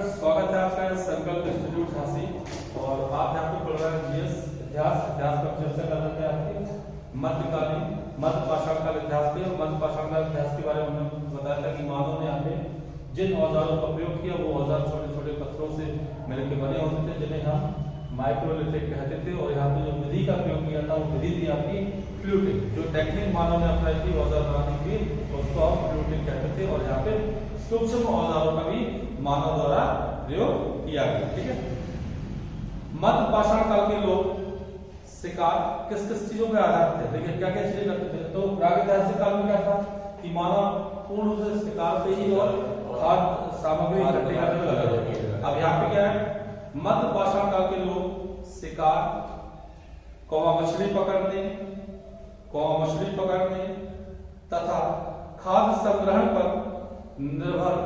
स्वागत है आपका संकल्प इंस्टीट्यूट झांसी। और आप यहाँ पे पढ़ रहे हैं जीएस इतिहास पर चर्चा कर रहे थे आपके मध्यकालीन मध्य पाषाण काल इतिहास पे। और मध्य पाषाण काल इतिहास के बारे में हमने बताया था कि मानव ने यहाँ पे जिन औजारों का प्रयोग किया वो औजार छोटे छोटे पत्थरों से मिलकर बने होते थे जिन्हें हम माइक्रोलिथिक कहते थे। और यहाँ पे जो विधि का प्रयोग किया था वो विधि थी आपकी फ्लूटिंग। जो टेक्निक मानव ने अपनाई थी औजार बनाने की उसको हम फ्लूटिंग कहते थे। और यहाँ पे सूक्ष्म औजारों का भी मानव द्वारा प्रयोग किया गया। ठीक है, मध्य पाषाण काल के लोग शिकार किस किस चीजों पे आधारित थे? देखिए क्या क्या चीजें करते थे। तो प्रागैतिहासिक काल में क्या था कि मानव पूर्ण रूप से शिकार पे ही और खाद्य सामग्री इकट्ठी करने में लगे थे। अब यहाँ पे क्या है, मध्य पाषाण काल के लोग शिकार मछली पकड़ने तथा खाद्य संग्रहण पर निर्भर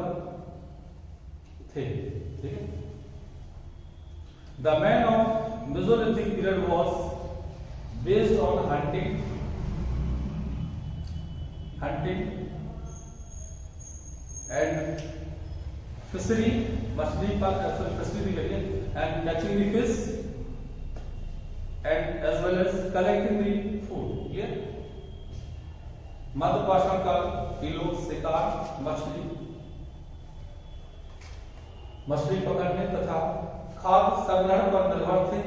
थे। ठीक है, the man of mesolithic period was based on hunting and fishery, मछली पर फिशरी करिए, and catching the fish and as well as collecting the food. Clear, मध्य पाषाण काल के लोग शिकार मछली पकड़ने तथा खाद्य संग्रहण पर निर्भर थे।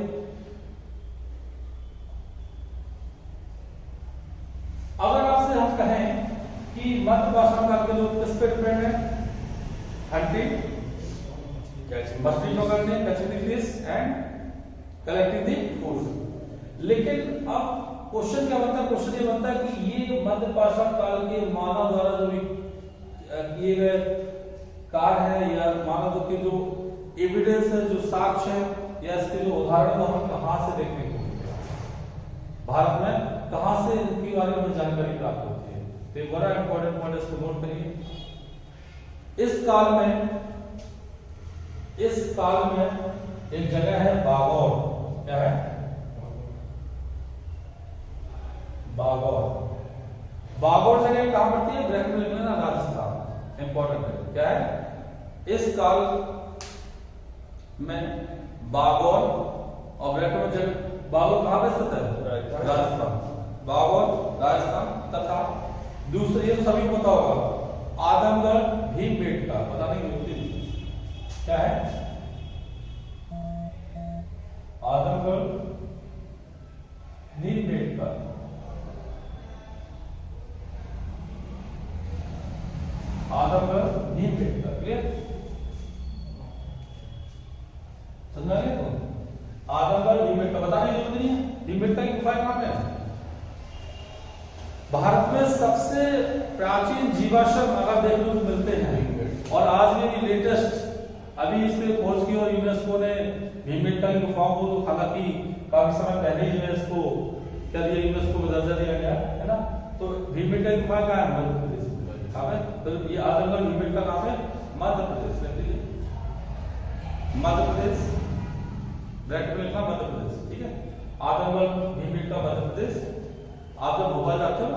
अगर आपसे हम कहें कि मध्य पाषाण काल के लोग किस पे डिपेंड है? हंटिंग, मछली पकड़ने, catching the fish and collecting the food. लेकिन अब क्वेश्चन क्या बनता है? क्वेश्चन ये बनता है कि ये मध्य पाषाण काल के मानव द्वारा जो भी किए गए कार्य है या मानव के जो एविडेंस है, जो साक्ष्य है या इसके जो उदाहरण है, हम कहां से देखने को मिलते हैं? भारत में कहां से इनके बारे में जानकारी प्राप्त होती है? तो एक बड़ा इंपॉर्टेंट पॉइंट इसको नोट करिए। इस काल में एक जगह है बागौर। क्या है? बागौर जगह कहां पड़ती है? ब्रह्मपुर में ना, राजस्थान। इंपॉर्टेंट है। क्या है? इस काल में बागौर और ब्रह्मपुर जगह, बागौर कहां पे स्थित है? राजस्थान। बागौर राजस्थान तथा दूसरे, ये तो सभी को पता होगा, आदमगढ़ भीमबेटका। पता नहीं होती क्या है? आदमगढ़ भीमबेटका। आदमगढ़ भीमबेटका। क्लियर, समझ गए? तो आदमगढ़ भीमबेटका बताने की जरूरत नहीं है। भीमबेटका की गुफाएं कहां पे है? भारत में सबसे प्राचीन जीवाश्म अगर देख लो तो मिलते हैं। और आज में भी लेटेस्ट अभी इस पे खोज की और यूनेस्को ने भीमबेटका की गुफाओं को, तो हालांकि काफी समय पहले ही यूनेस्को क्या दिया, यूनेस्को को दर्जा दिया गया है ना। तो भीमबेटका की गुफा कहाँ है? मध्य प्रदेश में। तो ये आदमगढ़ भीमबेटका कहां है? मध्य प्रदेश में। मध्य प्रदेश, ब्रह्मपुर मध्य प्रदेश। ठीक है, आदमगढ़ भीमबेटका मध्य प्रदेश। आप जब भोपाल जाते हो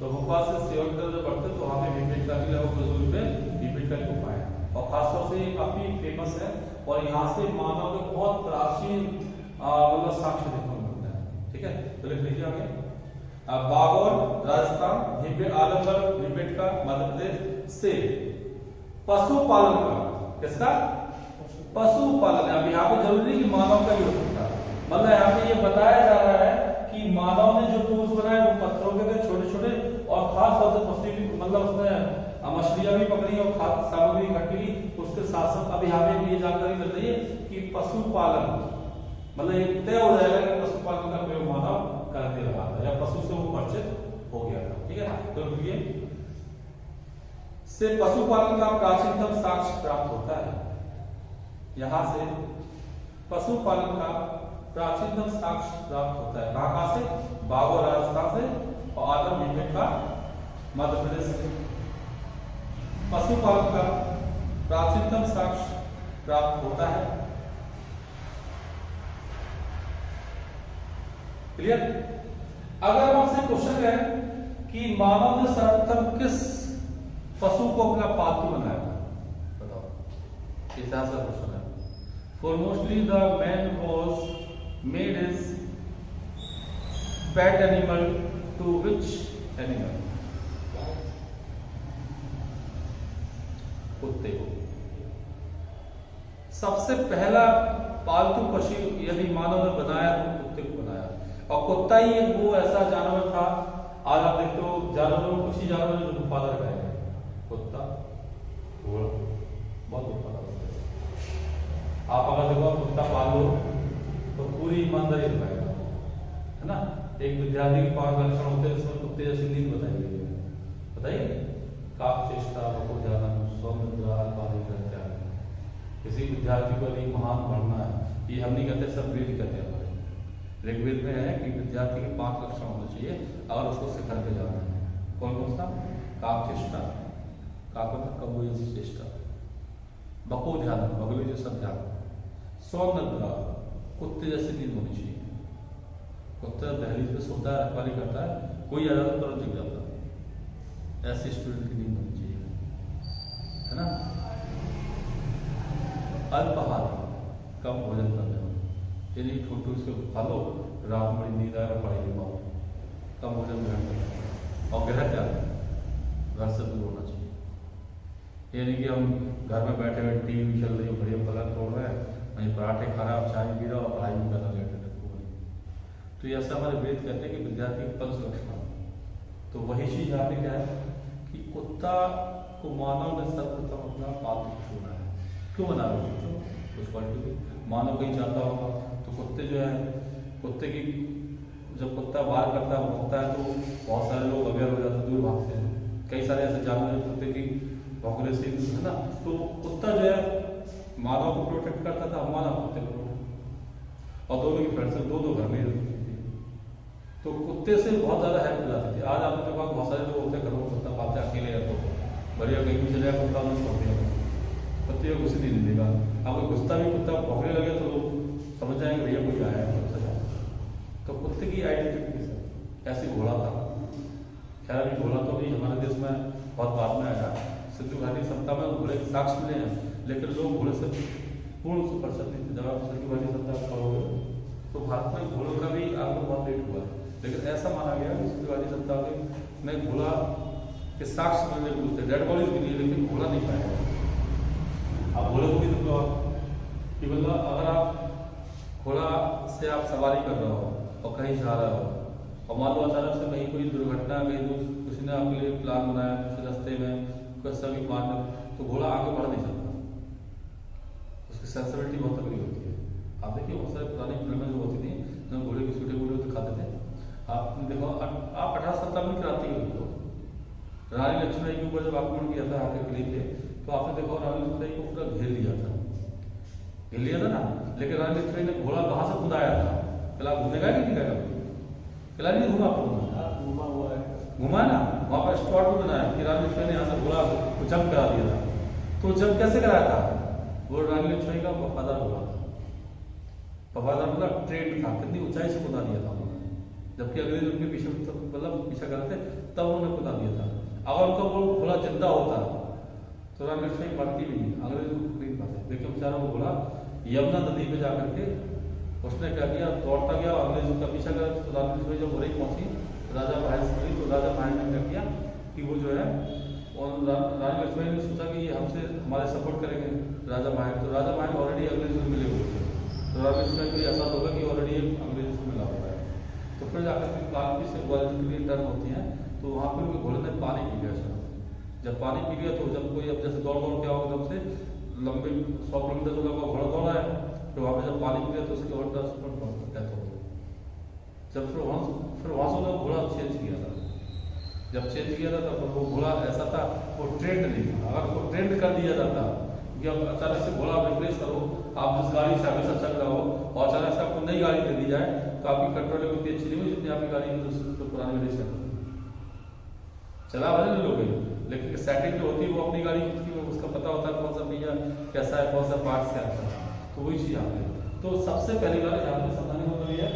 तो भोपाल से सेवन की तरफ बढ़ते हो तो वहां पे भीमबेटका की लगभग कुछ दूरी पे भीमबेटका की गुफा है। और खासतौर से ये काफी फेमस है और यहाँ से मानव के बहुत प्राचीन मतलब साक्ष्य देखने को मिलता है। ठीक है, तो लिख लीजिए आगे। बागौर राजस्थान, आदमगढ़ भीमबेटका मध्य प्रदेश से पशुपालन का, किसका? पशुपालन। अब यहाँ पे जरूरी कि मानव का ही हो सकता है। मतलब यहाँ पे ये बताया जा रहा है कि मानव ने जो टूल्स बनाए वो पत्थरों के थे, छोटे छोटे, और खास तौर से मछली भी, मतलब उसने मछलियां भी पकड़ी और खाद्य सामग्री इकट्ठी की। उसके साथ साथ अब यहाँ पे ये जानकारी मिल रही है कि पशुपालन, मतलब ये तय हो जाएगा कि पशुपालन का प्रयोग मानव करते रहा था या पशु से वो परिचित हो गया था। ठीक है, तो ये से पशुपालन का प्राचीनतम साक्ष्य प्राप्त होता है। यहां से पशुपालन का प्राचीनतम साक्ष्य प्राप्त होता है। कहां से? बागौर राजस्थान से और आदम भीमबेटका मध्य प्रदेश से। पशुपालन का प्राचीनतम साक्ष्य प्राप्त होता है। क्लियर? अगर हम आपसे क्वेश्चन करें कि मानव ने सर्वप्रथम किस पशु को अपना पालतू बनाया, बताओ। इतिहास का क्वेश्चन है। Foremostly the man was made his pet animal to which animal? कुत्ते को। सबसे पहला पालतू पशु यदि मानव ने बनाया तो कुत्ते को बनाया, और कुत्ता ही वो ऐसा जानवर था। आज आप देखते हो जानवरों में कुछ ही जानवर जो वफादार रह गए, कुत्ता घोड़ा बहुत वफादार होते हैं। आप अगर देखो कुत्ता पाल लो तो पूरी ईमानदारी दिखाएगा, है ना। एक विद्यार्थी के 5 लक्षण होते हैं, इसमें कुत्ते जैसी नींद बताई गई है। बताइए, काक चेष्टा, बकोध्यान, सौम्यता, अल्पाहार इत्यादि। किसी विद्यार्थी को यदि महान बनना है, ये हम नहीं कहते, सब वेद कहते हैं। ऋग्वेद में है कि विद्यार्थी के 5 लक्षण होने चाहिए अगर उसको शिखर पे जाना है। कौन कौन सा? काक चेष्टा, काक कौवे जैसी चेष्टा, बकोध्यान, बगले जैसा ध्यान, सौम्यता, कुत्ते जैसी नींद होनी चाहिए। कुत्ता दहलीज पे सोता है, रखवाली करता है, कोई आ जाता है तुरंत जग जाता है। ऐसे स्टूडेंट की नींद होनी चाहिए, है ना। अल्पाहार, कम भोजन करने वाले, यदि छोटू उसको खा लो, रात में बड़ी नींद आएगा, पढ़ाई नहीं पाओ, कम भोजन ग्रहण करना। और गृह त्याग, घर से दूर होना चाहिए। यानी कि हम घर में बैठे हुए टीवी चल रही हो, बढ़िया पलंग तोड़ रहे हैं, वहीं पराठे खा रहा, चाय पी रहा और पढ़ाई भी करना लेटे। तो ये ऐसा हमारे वेद कहते हैं कि विद्यार्थी के 5 लक्षण। तो वही चीज यहाँ पे क्या है कि कुत्ता को मानव ने सर्वप्रथम अपना पालतू पशु बनाया। क्यों बना रहे हो? कुछ क्वालिटी मानव कहीं जाता होगा तो कुत्ते जो है, कुत्ते की जब कुत्ता बाहर करता है, भौंकता है, तो बहुत सारे लोग अवेयर हो जाते हैं, दूर भागते हैं। कई सारे ऐसे जानवर कुत्ते की भौंकने से, है ना। तो कुत्ता जो है मानव को प्रोटेक्ट करता था, मानव कुत्ते को, और दोनों की फ्रेंडशिप दो घर में रहती थी। तो कुत्ते से बहुत ज्यादा हेल्प हो जाती थी। आज आपने देखा बहुत सारे लोग होते हैं घरों में कुत्ता पालते हैं, अकेले हैं तो बढ़िया कहीं भी चले जाए, कुत्ता उन्हें छोड़ दिया, कुत्ते को घुसी नहीं देगा। अब कोई घुसता भी कुत्ता भौंकने लगे तो लोग समझ जाएंगे भैया कोई आया है। तो कुत्ते की आइडेंटिटी ऐसी घोड़ा था। खैर अभी घोड़ा तो भी हमारे देश में बहुत बाद में आया, सिंधु घाटी सत्ता में घोड़े के साक्ष्य मिले हैं, लेकिन लोग घोड़े से पूर्ण से परिचित नहीं थे। जब आप सिंधु घाटी सत्ता करोगे तो भारत में घोड़ों का भी आगमन बहुत लेट हुआ, लेकिन ऐसा माना गया कि सिंधु घाटी सत्ता में घोड़ा के साक्ष्य मिलने को थे, डेड बॉडीज मिली, लेकिन घोड़ा नहीं पाया। आप घोड़े को भी देख लो कि मतलब अगर आप घोड़ा से आप सवारी कर रहे हो और कहीं जा रहे हो, और मान लो अचानक से कहीं कोई दुर्घटना, कहीं किसी ने आपके लिए प्लान बनाया, किसी रास्ते में कोई सभी मान, तो घोड़ा आगे बढ़ नहीं सकता, उसकी सेंसिटिविटी बहुत तगड़ी होती है। आप देखिए बहुत सारे पुरानी फिल्में जो होती थी, जो घोड़े की छोटे घोड़े दिखाते थे, आपने देखो, आप 1857 की क्रांति को देखो, रानी लक्ष्मीबाई के ऊपर जब आक्रमण किया था आके किले पे, तो आपने देखो रानी लक्ष्मीबाई को पूरा घेर लिया था ना, लेकिन रानी लक्ष्मीबाई ने घोड़ा कहाँ से खुदाया था? किला घूमेगा कि नहीं गया? किला नहीं घूमा, घूमा हुआ है, घुमा ना, वहाँ पर स्पॉट भी बनाया कि रानी लक्ष्मीबाई ने यहाँ से घोड़ा को जंप करा दिया था। तो जंप कैसे कराया था? वो रानी लक्ष्मीबाई का वफादार घोड़ा था, वफादार मतलब ट्रेंड था, कितनी ऊंचाई से खुदा दिया था उन्होंने, जबकि अंग्रेज उनके पीछे मतलब पीछा कर रहे थे, तब उन्होंने खुदा दिया था। अगर उनका वो घोड़ा जिंदा होता तो रानी लक्ष्मीबाई मरती भी नहीं, अंग्रेज उनको खरीद पाते। लेकिन बेचारा वो घोड़ा यमुना नदी पे जाकर के उसने क्या किया, दौड़ता गया, अंग्रेजों का पीछा करा। तो रानी लक्ष्मीबाई जब वही पहुंची राजा भाई से मिली, तो राजा भाई ने क्या किया कि वो जो है, और रानी लक्ष्मीबाई ने सोचा कि ये हमसे हमारे सपोर्ट करेंगे राजा भाई, तो राजा भाई ऑलरेडी अंग्रेज से मिले हुए थे, तो रानी लक्ष्मीबाई को ऐसा होगा कि ऑलरेडी अंग्रेज से मिला हुआ है। तो फिर जाकर के क्रांति से ग्वालियर के लिए टर्न होती है, तो वहाँ पर उनके घोड़े ने पानी पी लिया। जब पानी पी लिया तो जब कोई, अब जैसे दौड़ क्या होगा, जब से लंबे 100 किलोमीटर दूर का घोड़ा दौड़ा है, तो वहाँ पे जब पानी पी लिया तो उसकी और 10 डेथ हो गई। जब फिर वहाँ से उन्होंने घोड़ा चेंज किया था। जब चेंज किया था तब वो घोड़ा ऐसा था, वो ट्रेंड नहीं था। अगर उसको ट्रेंड कर दिया जाता कि अब अचानक से घोड़ा रिप्लेस करो, आप जिस गाड़ी से हमेशा चल रहे हो, और अचानक से आपको नई गाड़ी दे दी जाए, तो आपकी कंट्रोल को इतनी अच्छी नहीं हुई जितनी आपकी गाड़ी तो पुरानी गाड़ी से चला भले लोग, लेकिन सेटिंग जो होती है वो अपनी गाड़ी की, उसका पता होता है कौन सा पहिया कैसा है, कौन सा पार्ट क्या है, तो वही चीज आती है। तो सबसे पहली बार यहाँ पे समझने को मिली है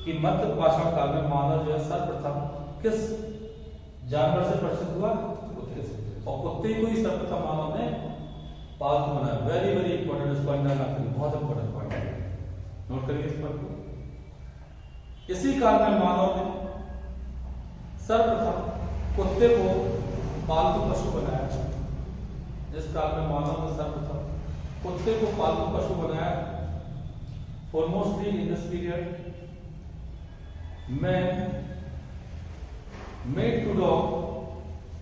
कि मध्य पाषाण काल में मानव जो है सर्वप्रथम किस जानवर से परिचित हुआ? कुत्ते से। और कुत्ते को ही सर्वप्रथम मानव ने पालतू बनाया, वेरी वेरी इंपॉर्टेंट, इसको अंडरलाइन करिए, बहुत इंपॉर्टेंट पॉइंट है, नोट करिए इस पॉइंट को। इसी काल में मानव ने सर्वप्रथम कुत्ते को पालतू पशु बनाया। जिस काल में मानव ने सर्वप्रथम कुत्ते को पालतू पशु बनाया, foremostly in this period man made to dog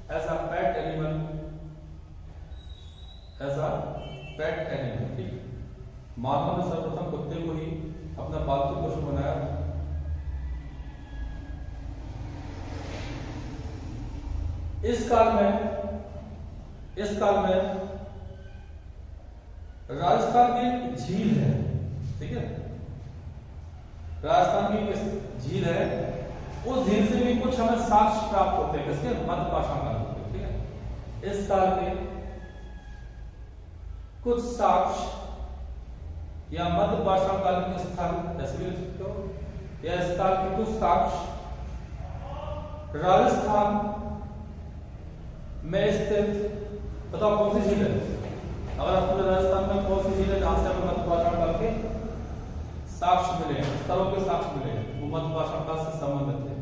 as a pet animal, as a pet animal, ठीक। मानव ने सर्वप्रथम कुत्ते को ही अपना पालतू पशु बनाया। इस काल में राजस्थान की एक झील है, ठीक है, राजस्थान की एक झील है, उस झील से भी कुछ हमें साक्ष्य प्राप्त होते हैं, किसके? मध्य पाषाण काल के, ठीक है। इस काल के कुछ साक्ष्य या मध्य पाषाण काल के स्थल ऐसे भी लिख सकते हो, या इस काल के कुछ साक्ष्य राजस्थान में स्थित, बताओ कौन सी झील है? अगर आपको राजस्थान में कौन सी झील है जहां से हमें मध्य पाषाण काल के साक्ष्य मिले, स्थलों के साक्ष्य मिले, वो मध्य पाषाण काल से संबंधित है,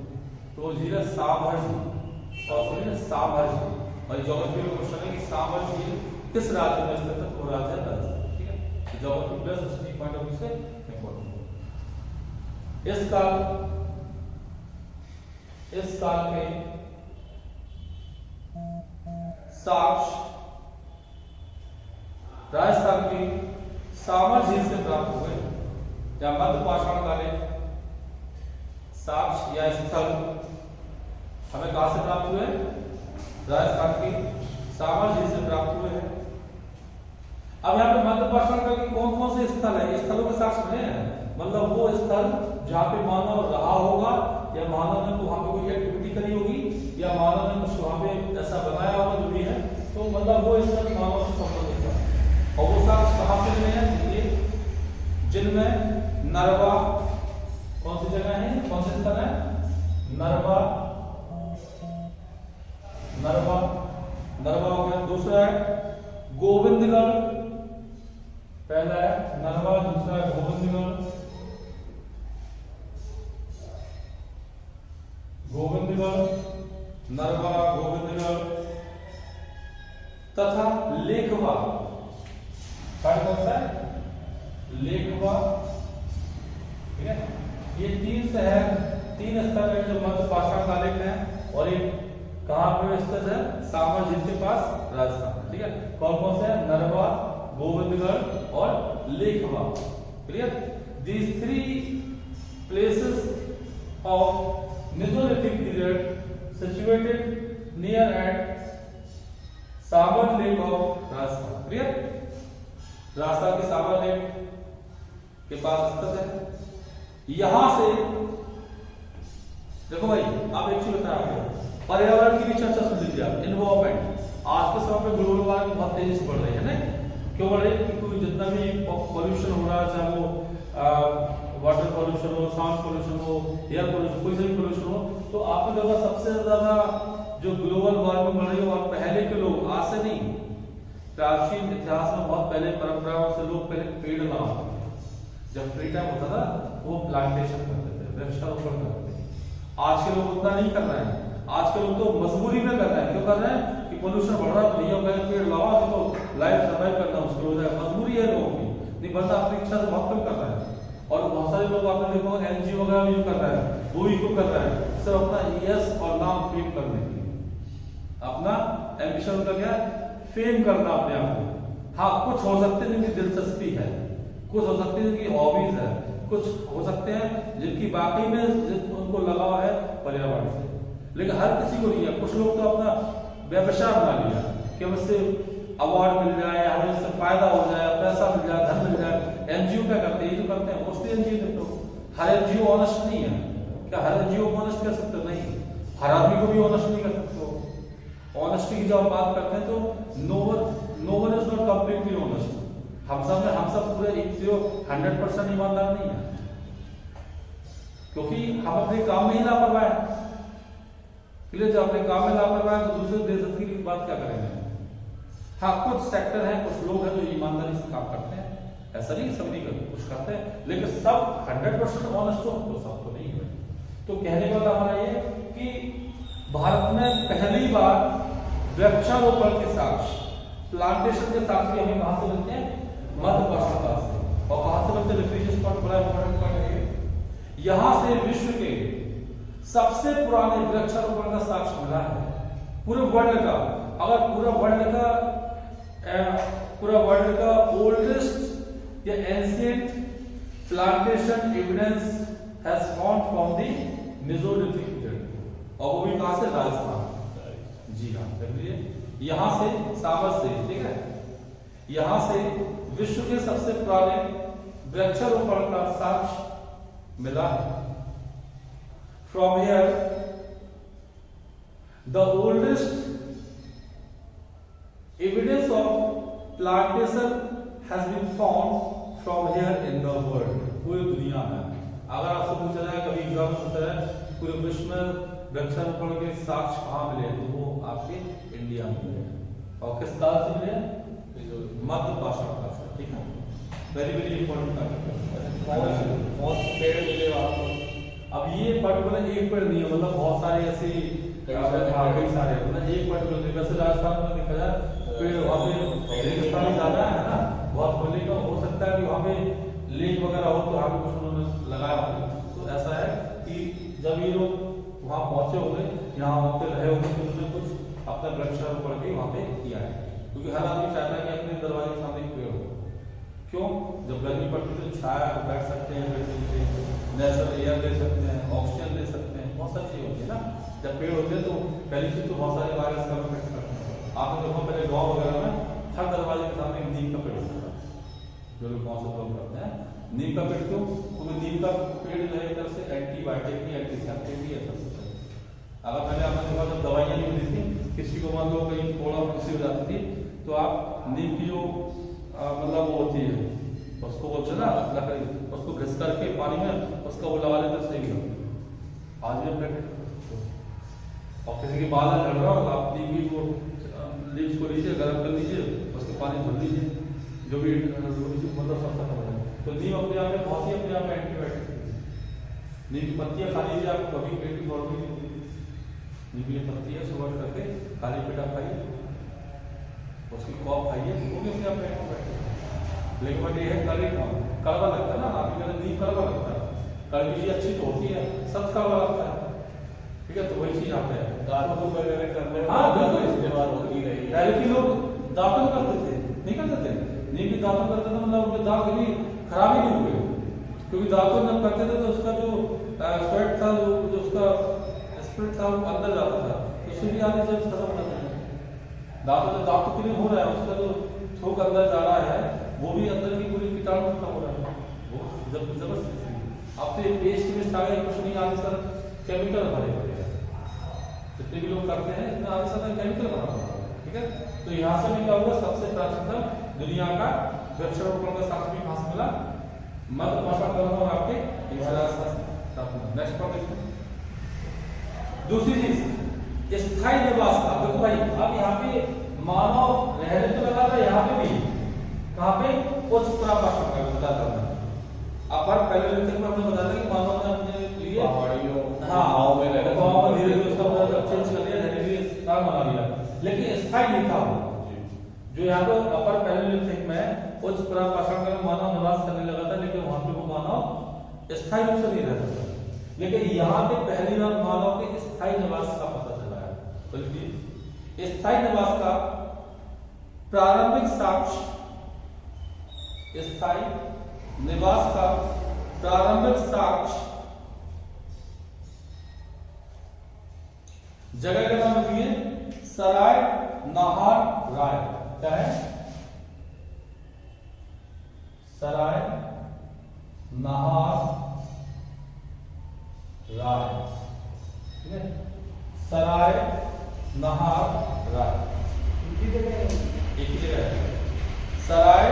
तो झील है साबर झील, और साबर झील। और ज्योग्राफी में क्वेश्चन है कि साबर झील किस राज्य में स्थित है? तो राज्य है राजस्थान, ठीक है। Geography plus history point of view से इंपॉर्टेंट है। इस काल के साक्ष्य राजस्थान की साबर झील से प्राप्त हुए, या मध्य पाषाण कालीन साक्ष्य या स्थल हमें कहां से प्राप्त हुए? राजस्थान की साबर झील से प्राप्त हुए हैं। अब यहाँ पे मध्य पाषाण काल के कौन कौन से स्थल है? ये स्थलों के साक्ष्य मिले हैं, मतलब वो स्थल जहाँ पे मानव रहा होगा, या मानव ने वहां पे कोई एक्टिविटी करी होगी, या मानव ने कुछ वहां पे ऐसा बनाया होगा जो भी है, तो मतलब वो स्थल मानव से संबंधित है। और वो साक्ष्य कहां से मिले हैं? ये जिनमें नरवा, कौन सी जगह है, कौन से स्थल है? नरवा हो गया। दूसरा है गोविंदगढ़, पहला है नरवा, दूसरा है गोविंदगढ़ नरवा, गोविंदगढ़ तथा लेखवा। कौन सा है? लेखवा, ठीक है। ये तीन शहर, तीन स्थल है जो मध्य पाषाण कालीन है, और एक कहां पे स्थित है? साबर झील के पास, राजस्थान, ठीक है। कौन कौन से? नरवा, गोविंदगढ़ और Lekhwa, clear. These three places of Mesolithic period situated near at Sabar lake of Rajasthan, clear. Rajasthan के साबर लेक के पास स्थित है। यहां से देखो भाई, आप एक चीज बता रहे हो, पर्यावरण की भी चर्चा सुन लीजिए आप। इन्वायरमेंट आज के समय पे ग्लोबल वार्मिंग बहुत तेजी से बढ़ रही है ना, क्यों बढ़ रही है? क्योंकि जितना भी पॉल्यूशन हो रहा है, चाहे वो वाटर पॉल्यूशन हो, साउंड पॉल्यूशन हो, एयर पॉल्यूशन, कोई सा भी पॉल्यूशन हो, तो आपने देखा सबसे ज्यादा जो ग्लोबल वार्मिंग बढ़ रही है, और पहले के लोग, आज से नहीं, प्राचीन इतिहास में बहुत पहले परंपराओं से लोग पहले पेड़ लगाते थे। जब फ्री टाइम होता था वो प्लांटेशन करते थे, वृक्षारोपण करते थे। आज के लोग उतना नहीं कर रहे हैं, आज के लोग तो मजबूरी में कर रहे हैं। क्यों कर रहे हैं? कि पॉल्यूशन बढ़ रहा है, भैया कहें पेड़ लगाओ, तो लाइफ सर्वाइव करना मुश्किल हो जाए, मजबूरी है लोगों की, नहीं बनता, अपनी इच्छा से बहुत कम कर रहे हैं। और बहुत सारे लोग आपने देखो एनजीओ वगैरह भी कर रहा है, वो भी क्यों कर रहा है? सिर्फ अपना यस और नाम फेम करने के लिए, अपना एम्बिशन का क्या? फेम करना अपने आप को। हाँ, कुछ हो सकते हैं जिनकी दिलचस्पी है, कुछ हो सकते हैं जिनकी हॉबीज है, कुछ हो सकते हैं जिनकी वाकई में उनको लगाव है पर्यावरण से, लेकिन हर किसी को नहीं है। कुछ लोग तो अपना व्यवसाय बना लिया कि हम इससे अवार्ड मिल जाए, हमें इससे फायदा हो जाए, पैसा मिल जाए, धन मिल जाए। एनजीओ क्या करते हैं? ये जो करते हैं मोस्टली एनजीओ देखो, हर एनजीओ ऑनेस्ट नहीं है। क्या हर एनजीओ को ऑनेस्ट कर सकते हो? नहीं, हर आदमी को भी ऑनेस्ट नहीं कर सकते हो। ऑनेस्टी की जब हम बात करते हैं तो no one is not completely honest. हम सब पूरे 100% ईमानदार नहीं है, क्योंकि हम अपने काम में ही लापरवाह हैं। जब अपने काम में लापरवाह है तो दूसरे देश की बात क्या करेंगे? हाँ, कुछ सेक्टर हैं, कुछ लोग हैं जो ईमानदारी से काम करते हैं, ऐसा नहीं सभी करते, कुछ करते हैं, लेकिन सब 100% ऑनेस्ट हो तो सब तो नहीं हुए। तो कहने का मतलब हमारा ये कि भारत में पहली बार वृक्षारोपण के साक्ष्य, प्लांटेशन के साक्ष्य हमें कहां से मिलते हैं? मध्य पश्चिम से। और कहां से मिलते हैं? लिटरेचर स्पॉट बड़ा इंपॉर्टेंट पॉइंट है। यहां से विश्व के सबसे पुराने वृक्षारोपण का साक्ष्य मिला है पूरे वर्ल्ड का। अगर पूरा वर्ल्ड का ओल्डेस्ट या ancient plantation evidence has found from the Mesolithic period, और वो भी कहां से? राजस्थान। जी हाँ, देख लीजिए यहां से सामर से, ठीक है, यहां से विश्व के सबसे पुराने वृक्षारोपण का साक्ष्य मिला है। From here the oldest evidence of plantation has been found from here in the world, पूरी दुनिया में। अगर आपसे पूछा जाए, कभी एग्जाम में पूछा जाए पूरे विश्व में वृक्षारोपण के साक्ष्य कहाँ मिले, तो वो आपके इंडिया में मिले। और किस काल से मिले? मध्य पाषाण काल से, ठीक है। Very very important. बहुत पेड़ मिले वहां पर। अब ये पर्टिकुलर एक पेड़ नहीं है, मतलब बहुत सारे ऐसे कई सारे, मतलब एक पर्टिकुलर। वैसे राजस्थान में देखा जाए पेड़ वहाँ पे रेगिस्तान ज्यादा है ना, बहुत खोले का हो सकता है कि वहाँ पे लेक वगैरह हो तो वहाँ पे कुछ उन्होंने लगाया होगा। तो ऐसा है कि जब ये लोग वहाँ पहुंचे होंगे, यहाँ वहाँ पे रहे होंगे, तो उन्होंने कुछ अपना वृक्षारोपण के वहाँ पे किया है, क्योंकि हर आदमी चाहता है कि अपने दरवाजे के सामने एक पेड़ हो। क्यों? जब गर्मी पड़ती है तो छाया पर बैठ सकते हैं, नेचुरल एयर ले सकते हैं, ऑक्सीजन ले सकते हैं, बहुत सारी चीज होती है ना। जब पेड़ होते हैं तो पहली चीज तो बहुत सारे वायरस का इफेक्ट करते हैं। आपने देखो पहले गांव वगैरह में हर दरवाजे के सामने नीम का पेड़ होता है, जो लोग गांव से बिलोंग करते हैं। नीम का पेड़ क्यों? क्योंकि नीम का पेड़ जो है एक तरह से एंटीबायोटिक भी, एंटीसेप्टिक भी है। अगर पहले आपने देखा जब दवाइयाँ नहीं मिलती थी, किसी को मान लो कहीं थोड़ा खुशी हो जाती थी, तो आप नीम की जो मतलब वो होती है, उसको बोलते हैं ना लकड़ी, उसको घिस करके पानी में उसका वो लगा लेते, सही हो। आज भी और किसी के बाल झड़ रहा हो, आप नीम की वो लीव्स को लीजिए, गर्म कर लीजिए, उसके पानी भर लीजिए, जो भी मतलब सब खत्म हो जाए। तो नीम अपने आप में बहुत ही अपने आप में एंटीबायोटिक है। नीम की पत्तियां खा लीजिए, आप कभी पेट की प्रॉब्लम नहीं होगी। नीम की पत्ती है, सुबह करके खाली पेट आप खाइए, उसकी कॉफ खाइए, वो भी अपने आप में एंटीबायोटिक है। लेकिन बट ये है कड़वा लगता है ना, आप कहते नीम कड़वा लगता है, कड़वी चीज अच्छी तो होती है, सब कड़वा लगता है, ठीक है। तो वही चीज यहाँ पे है, दांतों को वगैरह करने में हाँ बिल्कुल इस्तेमाल होती रही है। पहले के लोग दातुन करते थे, नहीं करते थे, नीम की दातुन करते थे, मतलब उनके दांत कभी खराब ही नहीं हुए, क्योंकि दातुन जब करते थे तो उसका जो स्वेट था, जो उसका स्पिरिट था, वो अंदर जाता था, तो उससे भी आगे जब खत्म हो जाता है। दांत तो क्लीन हो रहा है, उसका जो थूक अंदर जा रहा है, वो भी अंदर की पूरी कीटाणु खत्म हो रहा है, वो जबरदस्त। अब तो पेस्ट आ गया, कुछ नहीं, आगे सर केमिकल भरे पड़े हैं, जितने भी लोग करते हैं इतना आगे साथ केमिकल बना हुआ है, ठीक है। तो यहाँ से भी क्या हुआ, सबसे प्राचीनतम दुनिया का वृक्षारोपण का साक्ष्य भी कहाँ से मिला? मध्य पाषाण काल में आपके। नेक्स्ट पॉइंट देखते हैं। दूसरी चीज स्थायी निवास का। देखो भाई, अब यहाँ पे मानव रहने तो लगा था, यहाँ पे भी कहाँ पे उच्च प्रापाषाण काल बताता है। अब पहले लेक्चर में हमने बताया कि मानव ने अपने लिए पहाड़ियों गांव में रहना, गांव में धीरे-धीरे उसका मतलब चेंज कर लिया, रहने के लिए स्थान बना लिया, लेकिन स्थायी नहीं था वो। जो यहाँ पे अपर पैलेलिथिक में उच्च प्रापाषाण काल में मानव निवास करने लगा था, लेकिन वहां पे वो मानव स्थायी रूप से नहीं रहता था। लेकिन यहाँ पे पहली बार मानव के स्थायी निवास का पता चला है। बल्कि स्थायी निवास का प्रारंभिक साक्ष्य, स्थायी निवास का प्रारंभिक साक्ष्य जगह का नाम दिए सराय नाहर राय। क्या है? सराय नाहर राय, ठीक है। सराय नाहर राय एक ही जगह है। सराय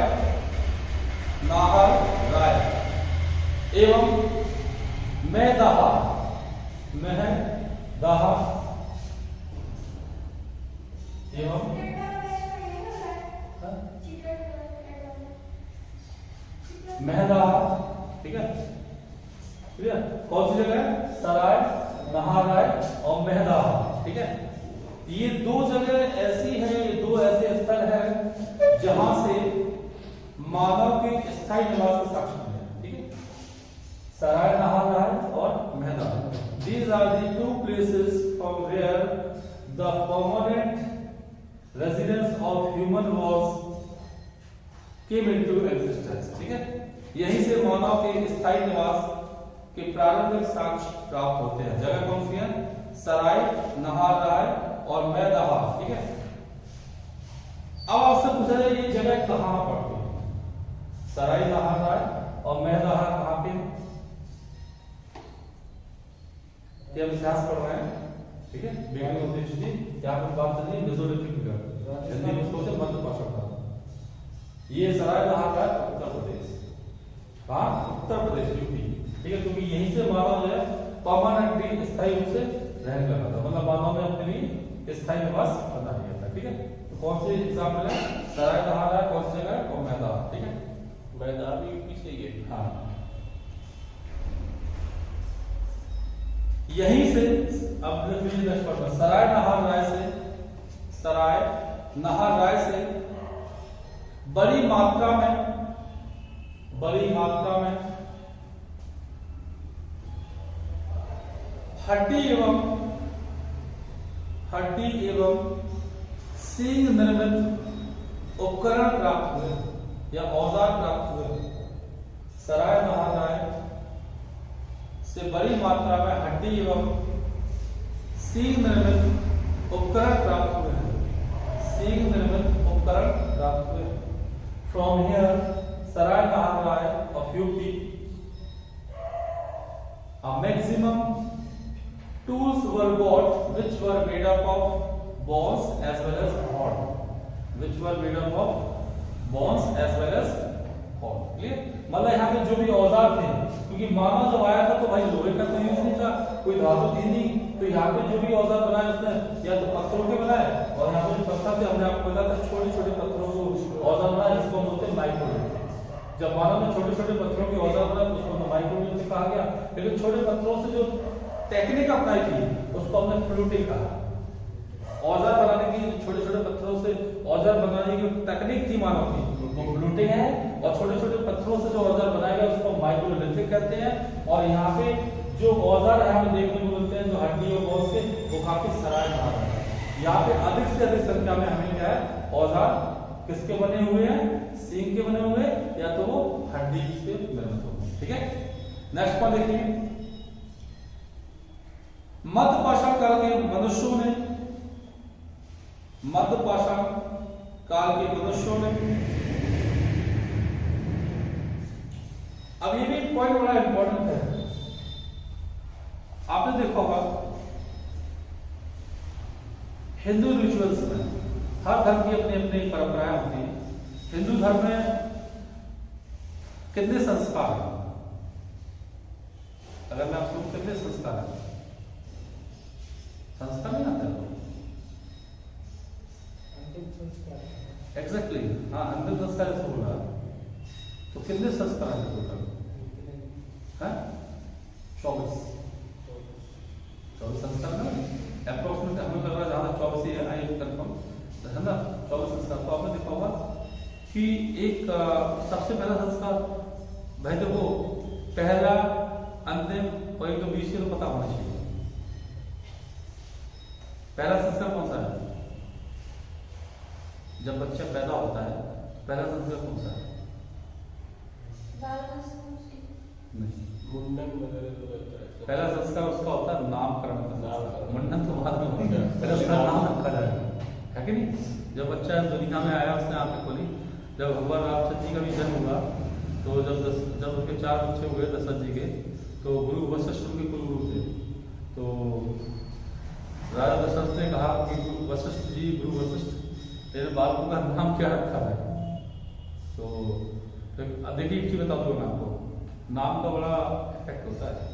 नाहर राय एवं मैदाहा, महदाहा एवं महदाहा, ठीक है, क्लियर। कौन सी जगह है? सराय, नाहरराय और महदाहा, ठीक है। ये दो जगह ऐसी है, ये दो ऐसे स्थल है जहां से मानव के स्थायी निवास के साक्ष्य मिले हैं, ठीक है। सराय, नाहरराय और महदाहा, these are the two places from where the permanent residence of human was came into existence, ठीक है। यहीं से मानव के स्थायी निवास के प्रारंभिक साक्ष्य प्राप्त होते हैं। जगह कौन सी है? सराय, नाहरराय और मैदाहा, ठीक है। अब आपसे पूछा जाए ये जगह कहां पड़ती है? सराय, नाहरराय और मैदाहा कहां पे? ये हम इतिहास पढ़ रहे हैं, ठीक है। बेगम उद्देश्य जी यहाँ पर बात चल रही है मेसोलिथिक पीरियड, हिंदी में उसको बोलते हैं मध्य पाषाण काल। ये सराय, नाहरराय उत्तर प्रदेश, कहाँ? उत्तर प्रदेश, यूपी, ठीक है। क्योंकि यहीं से मानव जो है परमानेंटली स्थायी रूप से रहने लगा था, मतलब मानव ने अपने लिए स्थायी निवास बना लिया था, ठीक है। तो कौन से एग्जाम्पल है? सराय, नाहरराय, कौन सी जगह? और मैदाहा, ठीक है। मैदान भी यूपी से ही है। हाँ, यहीं से अब सराय, नाहरराय से, सराय, नाहरराय से बड़ी मात्रा में हड्डी एवं सींग निर्मित उपकरण प्राप्त हुए या औजार प्राप्त हुए। सराय, नाहरराय से बड़ी मात्रा में हड्डी एवं सींग निर्मित उपकरण प्राप्त हुए हैं। सींग निर्मित उपकरण प्राप्त हुए। From here Sarai, Naharrai of UP, a maximum tools were got which were made up of bones as well as horn, which were made up of bones as well as horn, clear। मतलब यहाँ पे जो भी औजार थे, क्योंकि मानव जब आया था तो भाई लोहे का तो यूज नहीं था, कोई धातु थी नहीं, तो यहाँ पे जो भी औजार बनाए उसने या तो पत्थरों के बनाए, और यहाँ पे जो पत्थर थे हमने आपको बताया था छोटे छोटे पत्थरों को औजार बनाए, जिसको हम बोलते हैं माइक्रोलिथ। जब मानव ने छोटे छोटे पत्थरों के औजार बनाए तो उसको माइक्रोलिथ कहा गया, लेकिन छोटे पत्थरों से जो टेक्निक अपनाई थी उसको हमने फ्लूटिंग कहा। औजार बनाने की, छोटे छोटे पत्थरों से औजार बनाने की तकनीक थी मानव की, वो फ्लूटिंग है। और छोटे छोटे पत्थरों से जो औजार बनाए गए उसको माइक्रोलिथिक कहते हैं। और यहाँ पे जो औजार यहाँ पे देखने को मिलते हैं जो हड्डी और बोन से, वो काफी सराय नाहरराय है। यहाँ पे अधिक से अधिक संख्या में हमें क्या है? औजार किसके बने हुए हैं? सींग के बने हुए, या तो वो हड्डी से निर्मित होंगे, ठीक है। नेक्स्ट पॉइंट देखिए, मध्य पाषाण काल के मनुष्यों ने, मध्य पाषाण काल के मनुष्यों ने, अब ये भी पॉइंट बड़ा इंपॉर्टेंट है। आपने देखा होगा हिंदू रिचुअल्स में हर धर्म की अपनी अपनी परंपराएं होती हैं। हिंदू धर्म में कितने संस्कार हैं? अगर मैं आपको कितने संस्कार हैं? संस्कार नहीं आता है एग्जैक्टली, हाँ, अंतिम संस्कार इसको बोला। तो कितने संस्कार हैं टोटल? 24 संस्कार ना, अप्रोक्सीमेट हमें लग रहा है ज्यादा 24 ही है, आई कंफर्म है ना, 24 संस्कार। तो आपने देखा होगा कि एक सबसे पहला संस्कार, भाई देखो, पहला, अंतिम और एक तो बीच को पता होना चाहिए। पहला संस्कार कौन सा है? जब बच्चा पैदा होता है पहला संस्कार कौन सा है? नहीं, मुंडन वगैरह। पहला संस्कार उसका होता है नामकरण का। मुंडन तो बाद में होगा, पहले उसका नाम रखा जाएगा, है कि नहीं। जब बच्चा दुनिया में आया, उसने आंखें खोली, जब भगवान रामचंद्र जी का भी जन्म हुआ, तो जब उनके 4 बच्चे हुए दशरथ जी के, तो गुरु वशिष्ठ उनके कुलगुरु थे। तो राजा दशरथ ने कहा कि वशिष्ठ जी, गुरु वशिष्ठ, तेरे बालकों का नाम क्या रखा है? तो देखिए एक चीज बता दूंगा मैं आपको, नाम का बड़ा इफेक्ट होता है।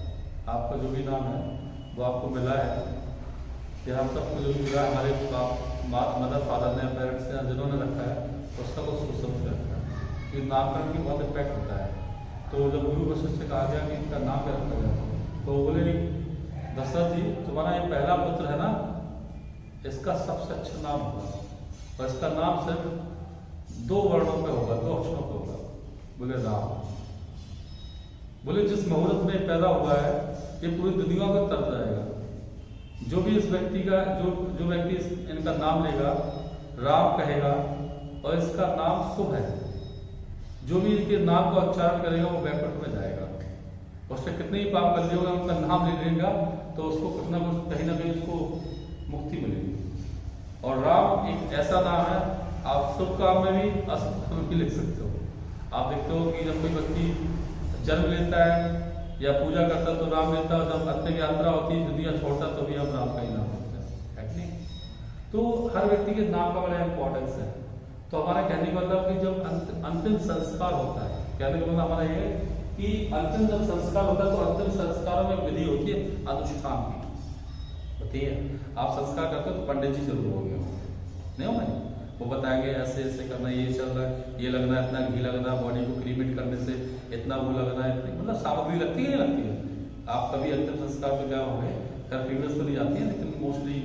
आपका जो भी नाम है वो आपको मिला है, या हम सबको जो भी मिला है, हमारे मदर फादर ने, पेरेंट्स ने, जिन्होंने रखा है, उसका कुछ सोच समझ के रखा है। कि नामकरण की बहुत इफेक्ट होता है। तो जब गुरु वशिष्ठ से कहा गया कि इनका नाम क्या रखा जाए, तो बोले दशरथ जी तुम्हारा ये पहला पुत्र है ना, इसका सबसे अच्छा नाम होगा और इसका नाम सिर्फ 2 वर्णों पे होगा, 2 अक्षरों पे होगा। बोले राम। बोले जिस मुहूर्त में पैदा हुआ है ये पूरी दुनिया को तर जाएगा। जो भी इस व्यक्ति का जो व्यक्ति इनका नाम लेगा, राम कहेगा और इसका नाम शुभ है, जो भी इनके नाम का उच्चारण करेगा वो वैकुंठ में जाएगा। उससे कितने ही पाप कर लिए होगा, उनका नाम ले लेगा तो उसको कुछ ना कुछ कहीं ना कहीं उसको मुक्ति मिलेगी। और राम एक ऐसा नाम है, आप शुभ काम में भी अशुभ काम में भी लिख सकते हो। आप देखते हो कि जब कोई व्यक्ति जन्म लेता है या पूजा करता है तो राम लेता है, जब अंत की यात्रा होती है दुनिया छोड़ता तो भी हम राम का ही नाम लेते हैं, है कि नहीं? तो हर व्यक्ति के नाम का बड़ा इंपॉर्टेंस है। तो हमारा कहने का मतलब कि जब अंतिम संस्कार होता है, कहने का मतलब हमारा ये है कि अंतिम जब संस्कार होता है तो अंतिम संस्कारों में विधि होती है अनुष्ठान की होती है। आप संस्कार करते हो तो पंडित जी जरूर हो गए नहीं हो भाई, वो बताएंगे ऐसे ऐसे करना, ये चल रहा है, ये लगना है, इतना घी लगना है, बॉडी को क्रीमेट करने से इतना वो लगना है, मतलब सामग्री लगती है नहीं लगती है। आप कभी अंतिम संस्कार पे गए होंगे, खैर फीमेल्स तो नहीं जाती है लेकिन मोस्टली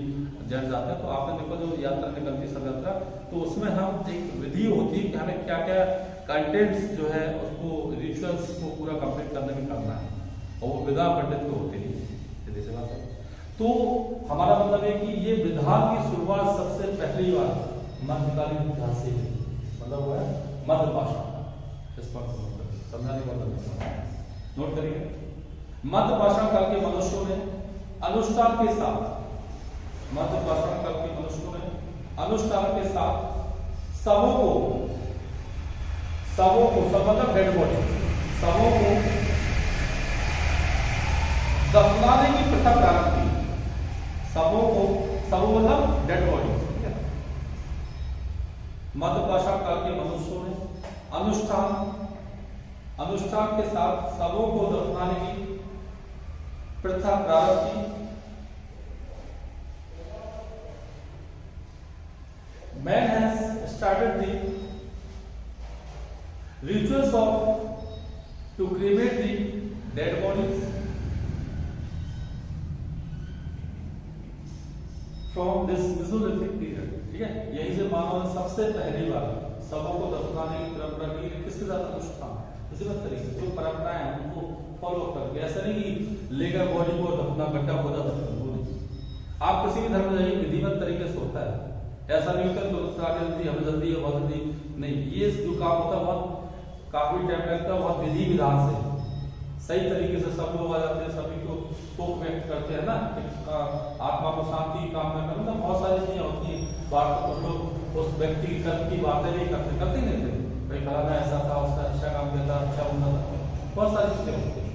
जेंट्स जाते हैं, तो आपने देखो जो यात्रा निकलती है सब यात्रा, तो उसमें हम एक विधि होती है कि हमें क्या क्या कंटेंट्स जो है उसको रिचुअल्स को पूरा कंप्लीट करने में करना है, और वो विधा पंडित को होती है, सीधी सी बात है। तो हमारा मतलब है कि ये विधान की शुरुआत सबसे पहली बार मध्यकालीन इतिहास से मतलब हुआ है मध्य भाषा। इस पर समझाने का मतलब नोट करिए, मध्य भाषा काल के मनुष्यों ने अनुष्ठान के साथ, मध्य भाषा काल के मनुष्यों ने अनुष्ठान के साथ सबों को सब मतलब डेड बॉडी, सबों को दफनाने की प्रथा प्रारंभ की। सबों मतलब डेड बॉडी। मध्य भाषा काल के मनुष्यों ने अनुष्ठान के साथ सबों को दफनाने की प्रथा प्रारंभ की। Man has started the rituals to cremate the dead bodies from this Mesolithic period। ठीक है, यही से मानव ने सबसे पहली बार सबों को दफनाने की परंपरा की। किसके साथ अनुष्ठान, किसी भी तरीके जो परंपराएं हैं उनको फॉलो करके, ऐसा नहीं कि लेकर बॉडी को दफना गड्ढा खोदा दफना। आप किसी भी धर्म में जाइए विधिवत तरीके से होता है, ऐसा नहीं होता जल्दी हमें जल्दी है बहुत जल्दी नहीं। ये जो काम होता है बहुत काफी टाइम लगता है, बहुत विधि विधान से सही तरीके से सब लोग आ जाते हैं, सभी को शोक व्यक्त करते हैं ना, आत्मा को शांति कामना करना, मतलब बहुत सारी चीजें होती हैं। बात तो लोग उस व्यक्ति की कर्म की बातें भी करते नहीं थे, भाई फलाना ऐसा था, उसका अच्छा काम किया था, अच्छा होना था, बहुत सारी चीजें होती हैं।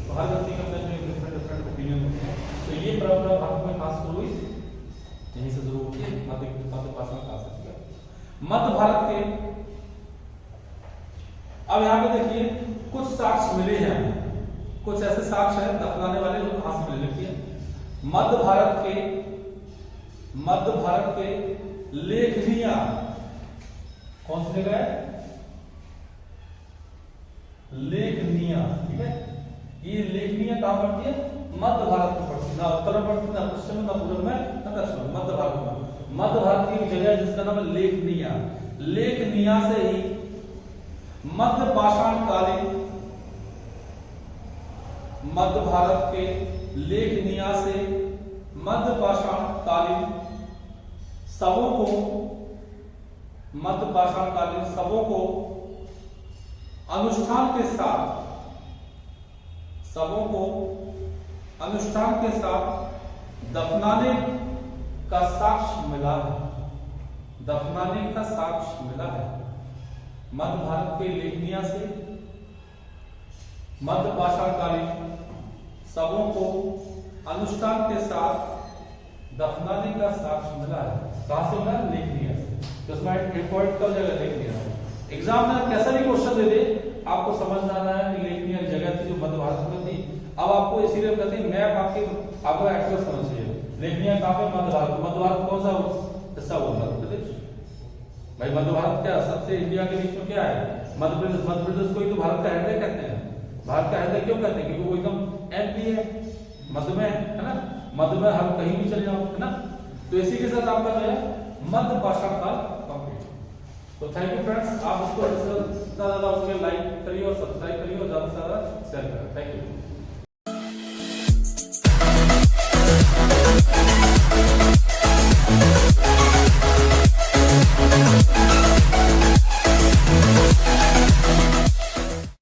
तो हर व्यक्ति के अपने डिफरेंट ओपिनियन होते हैं। तो ये परंपरा भारत में खास शुरू हुई यहीं से शुरू होती है, मध्य भाषा में खास करके मध्य भारत के। अब यहाँ पे देखिए कुछ साक्ष्य मिले हैं, कुछ ऐसे साक्ष्य हैं दफनाने वाले जो कहां से मिले। लिखिए मध्य भारत के लेखनिया, कौन सी जगह है लेखनिया, ठीक है। ये लेखनिया कहां पड़ती है, मध्य भारत में पड़ती है, ना उत्तर में पड़ती, ना पश्चिम में, ना पूर्व में, ना दक्षिण में, मध्य भारत में। मध्य भारत की एक जगह जिसका नाम है लेखनिया। लेखनिया से ही मध्य पाषाणकालीन, मध्य भारत के लेखनिया से मध्य पाषाणकालीन शवों को, मध्य पाषाणकालीन शवों को अनुष्ठान के साथ, शवों को अनुष्ठान के साथ दफनाने का साक्ष्य मिला है, दफनाने का साक्ष्य मिला है। मध्य भारत के लेखनिया से मध्य पाषाणकालीन शवों को अनुष्ठान के साथ दफनाने का साक्ष्य मिला है। कहां से मिला, लेखनिया से। तो इसमें एक पॉइंट कब जगह लेखनिया से। एग्जाम में कैसा भी क्वेश्चन दे दे, आपको समझ जाना है कि लेखनिया जगह थी जो मध्य भारत में थी। अब आपको इसीलिए कहते हैं मैप आपको एक्यूरेट होना चाहिए। लेखनिया कहां पे, मध्य भारत। मध्य भारत कौन सा हिस्सा होगा, प्रदेश भाई। मध्य भारत क्या सबसे इंडिया के बीच में क्या है, मध्य प्रदेश को ही तो भारत का हृदय कहते हैं। भारत का हृदय क्यों कहते हैं? क्योंकि वो एकदम एम्प्टी है, मध्य में है ना, मध्य में हम कहीं भी चले जाओ, है ना। तो इसी के साथ आपका जो है मध्य पाषाण काल कंप्लीट। तो थैंक यू फ्रेंड्स, आप इसको जितना ज्यादा उसके लाइक करिए और सब्सक्राइब करिए और ज्यादा से ज्यादा शेयर करें। Thank you.